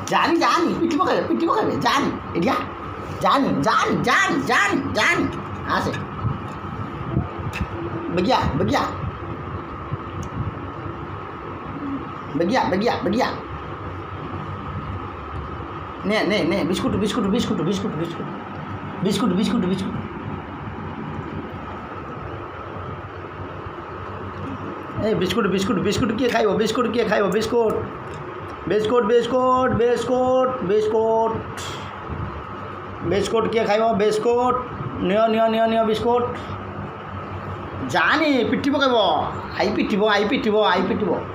जानी पिट्ठी पकाइबे जानी एडिया जानी आसे बगिया ने बिस्कुट ए बिस्कुट किए खाइब बिस्कुट किए खाइब बिस्कुट नियो बिस्कुट जानी पिट्ठी पकाइब आई पिटिब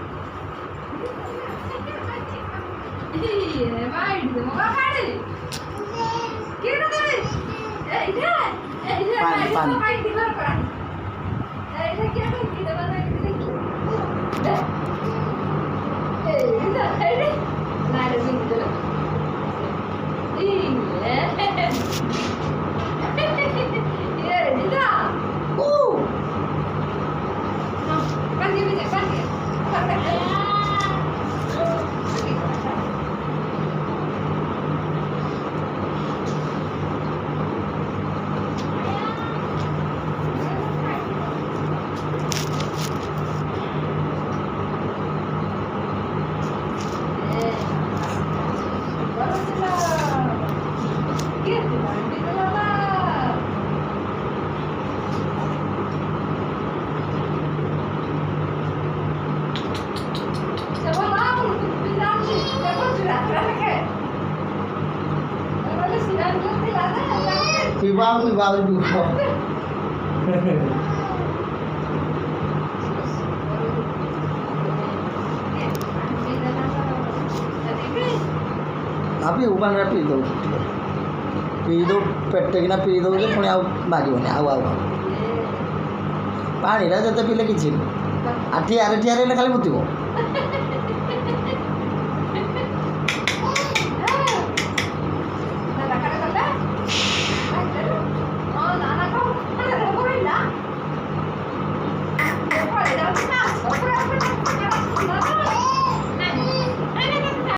Pibaw. Tapi upan rapi itu. Pido petekina pido je punya au magibone au. Pani ra jate pile kichi. Ati are le khali mutibo.